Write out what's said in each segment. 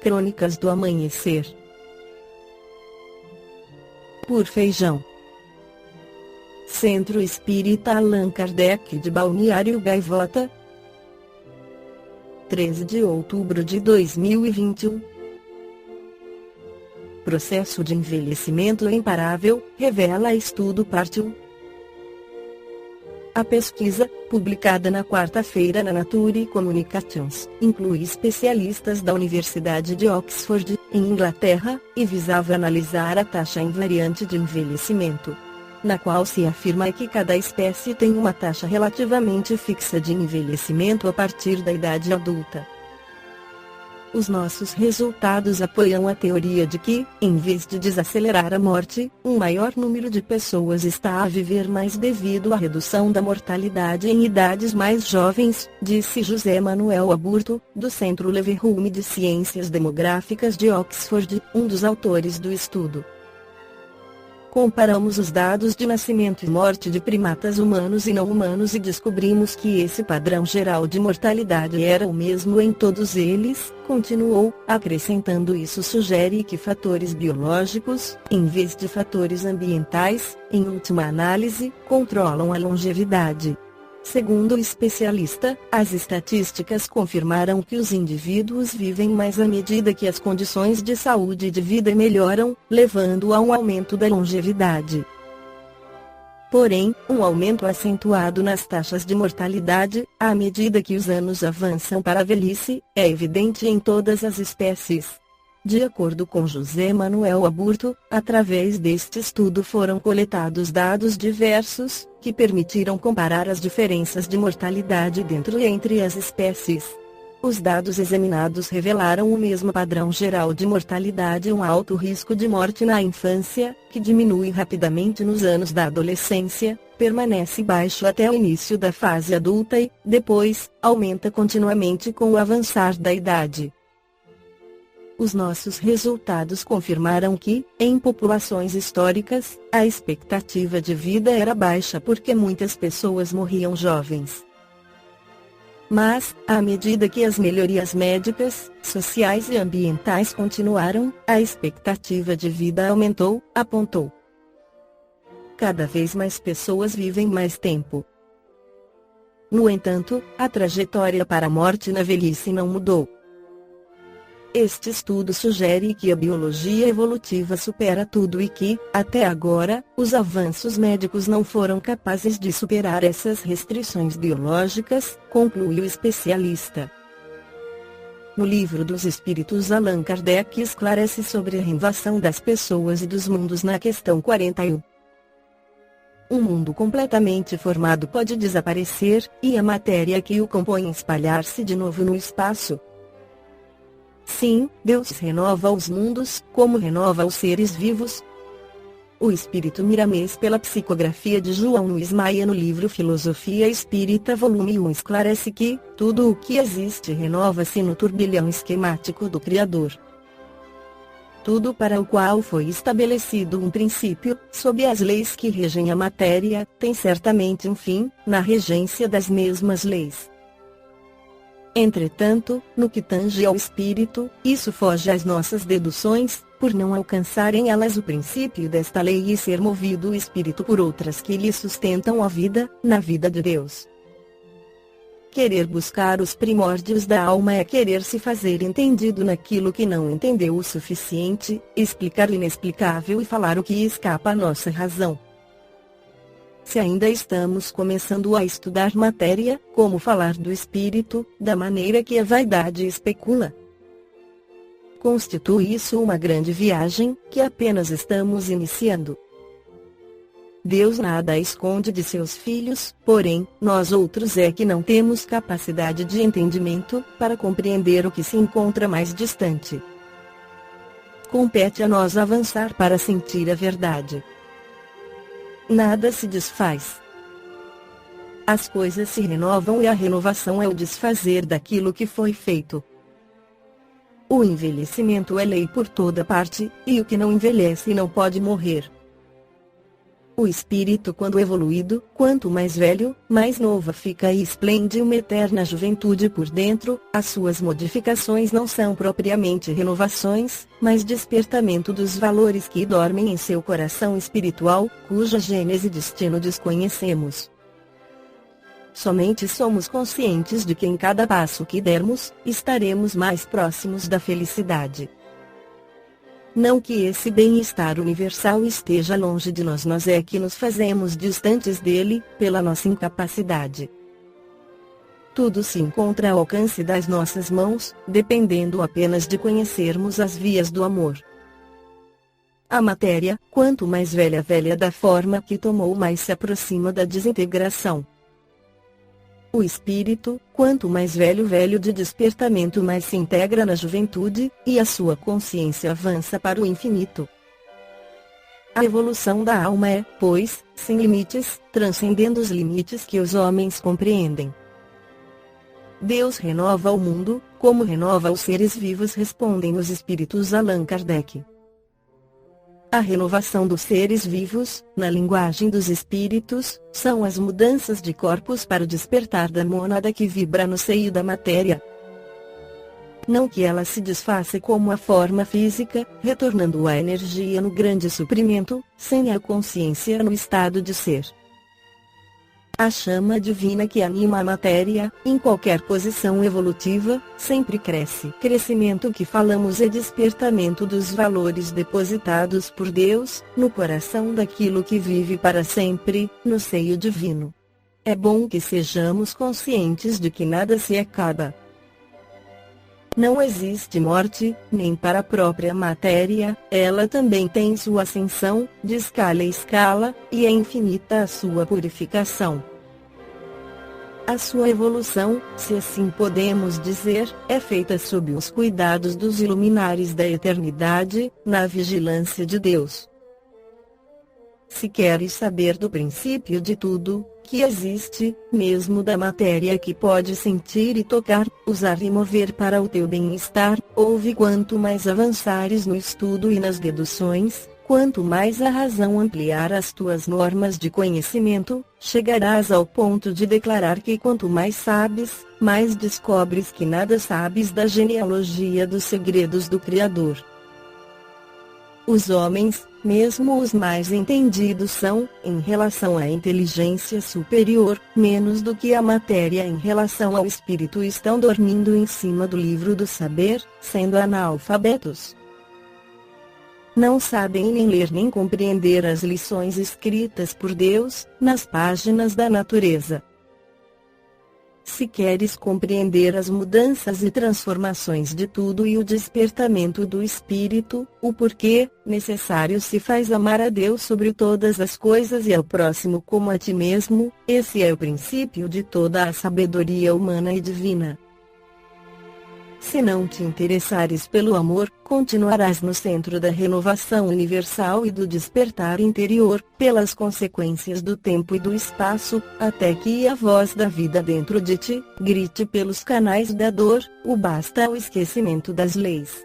Crônicas do Amanhecer. Por Feijão. Centro Espírita Allan Kardec de Balneário Gaivota, 13 de outubro de 2021. Processo de envelhecimento imparável, revela estudo parte 1. A pesquisa, publicada na quarta-feira na Nature Communications, inclui especialistas da Universidade de Oxford, em Inglaterra, e visava analisar a taxa invariante de envelhecimento, na qual se afirma que cada espécie tem uma taxa relativamente fixa de envelhecimento a partir da idade adulta. Os nossos resultados apoiam a teoria de que, em vez de desacelerar a morte, um maior número de pessoas está a viver mais devido à redução da mortalidade em idades mais jovens, disse José Manuel Aburto, do Centro Leverhulme de Ciências Demográficas de Oxford, um dos autores do estudo. Comparamos os dados de nascimento e morte de primatas humanos e não humanos e descobrimos que esse padrão geral de mortalidade era o mesmo em todos eles, continuou, acrescentando: isso sugere que fatores biológicos, em vez de fatores ambientais, em última análise, controlam a longevidade. Segundo o especialista, as estatísticas confirmaram que os indivíduos vivem mais à medida que as condições de saúde e de vida melhoram, levando a um aumento da longevidade. Porém, um aumento acentuado nas taxas de mortalidade, à medida que os anos avançam para a velhice, é evidente em todas as espécies. De acordo com José Manuel Aburto, através deste estudo foram coletados dados diversos, que permitiram comparar as diferenças de mortalidade dentro e entre as espécies. Os dados examinados revelaram o mesmo padrão geral de mortalidade e um alto risco de morte na infância, que diminui rapidamente nos anos da adolescência, permanece baixo até o início da fase adulta e, depois, aumenta continuamente com o avançar da idade. Os nossos resultados confirmaram que, em populações históricas, a expectativa de vida era baixa porque muitas pessoas morriam jovens. Mas, à medida que as melhorias médicas, sociais e ambientais continuaram, a expectativa de vida aumentou, apontou. Cada vez mais pessoas vivem mais tempo. No entanto, a trajetória para a morte na velhice não mudou. Este estudo sugere que a biologia evolutiva supera tudo e que, até agora, os avanços médicos não foram capazes de superar essas restrições biológicas, conclui o especialista. No Livro dos Espíritos, Allan Kardec esclarece sobre a renovação das pessoas e dos mundos na questão 41. Um mundo completamente formado pode desaparecer, e a matéria que o compõe espalhar-se de novo no espaço. Sim, Deus renova os mundos, como renova os seres vivos. O Espírito Miramês, pela psicografia de João Luiz Maia no livro Filosofia Espírita volume 1, esclarece que tudo o que existe renova-se no turbilhão esquemático do Criador. Tudo para o qual foi estabelecido um princípio, sob as leis que regem a matéria, tem certamente um fim, na regência das mesmas leis. Entretanto, no que tange ao espírito, isso foge às nossas deduções, por não alcançarem elas o princípio desta lei e ser movido o espírito por outras que lhe sustentam a vida, na vida de Deus. Querer buscar os primórdios da alma é querer se fazer entendido naquilo que não entendeu o suficiente, explicar o inexplicável e falar o que escapa à nossa razão. Se ainda estamos começando a estudar matéria, como falar do espírito, da maneira que a vaidade especula? Constitui isso uma grande viagem, que apenas estamos iniciando. Deus nada esconde de seus filhos, porém, nós outros é que não temos capacidade de entendimento, para compreender o que se encontra mais distante. Compete a nós avançar para sentir a verdade. Nada se desfaz. As coisas se renovam e a renovação é o desfazer daquilo que foi feito. O envelhecimento é lei por toda parte, e o que não envelhece não pode morrer. O espírito, quando evoluído, quanto mais velho, mais novo fica e esplende uma eterna juventude por dentro. As suas modificações não são propriamente renovações, mas despertamento dos valores que dormem em seu coração espiritual, cuja gênese e destino desconhecemos. Somente somos conscientes de que em cada passo que dermos, estaremos mais próximos da felicidade. Não que esse bem-estar universal esteja longe de nós é que nos fazemos distantes dele, pela nossa incapacidade. Tudo se encontra ao alcance das nossas mãos, dependendo apenas de conhecermos as vias do amor. A matéria, quanto mais velha da forma que tomou, mais se aproxima da desintegração. O espírito, quanto mais velho de despertamento, mais se integra na juventude, e a sua consciência avança para o infinito. A evolução da alma é, pois, sem limites, transcendendo os limites que os homens compreendem. Deus renova o mundo, como renova os seres vivos, respondem os espíritos Allan Kardec. A renovação dos seres vivos, na linguagem dos espíritos, são as mudanças de corpos para o despertar da mônada que vibra no seio da matéria. Não que ela se desfaça como a forma física, retornando a energia no grande suprimento, sem a consciência no estado de ser. A chama divina que anima a matéria, em qualquer posição evolutiva, sempre cresce. Crescimento que falamos é despertamento dos valores depositados por Deus, no coração daquilo que vive para sempre, no seio divino. É bom que sejamos conscientes de que nada se acaba. Não existe morte, nem para a própria matéria, ela também tem sua ascensão, de escala em escala, e é infinita a sua purificação. A sua evolução, se assim podemos dizer, é feita sob os cuidados dos iluminares da eternidade, na vigilância de Deus. Se queres saber do princípio de tudo, que existe, mesmo da matéria que pode sentir e tocar, usar e mover para o teu bem-estar, ouve. Quanto mais avançares no estudo e nas deduções, quanto mais a razão ampliar as tuas normas de conhecimento, chegarás ao ponto de declarar que quanto mais sabes, mais descobres que nada sabes da genealogia dos segredos do Criador. Os homens, mesmo os mais entendidos, são, em relação à inteligência superior, menos do que a matéria em relação ao espírito, estão dormindo em cima do livro do saber, sendo analfabetos. Não sabem nem ler nem compreender as lições escritas por Deus, nas páginas da natureza. Se queres compreender as mudanças e transformações de tudo e o despertamento do espírito, o porquê necessário se faz amar a Deus sobre todas as coisas e ao próximo como a ti mesmo, esse é o princípio de toda a sabedoria humana e divina. Se não te interessares pelo amor, continuarás no centro da renovação universal e do despertar interior, pelas consequências do tempo e do espaço, até que a voz da vida dentro de ti grite pelos canais da dor, o basta ao esquecimento das leis.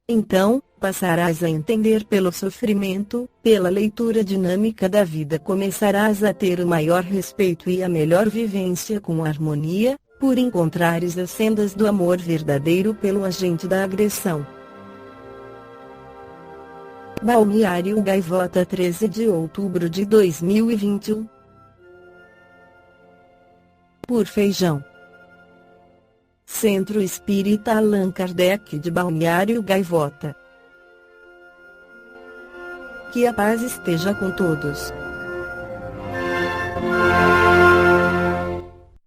Então, passarás a entender pelo sofrimento, pela leitura dinâmica da vida começarás a ter o maior respeito e a melhor vivência com harmonia, por encontrares as sendas do amor verdadeiro pelo agente da agressão. Balneário Gaivota, 13 de outubro de 2021. Por Feijão. Centro Espírita Allan Kardec de Balneário Gaivota. Que a paz esteja com todos.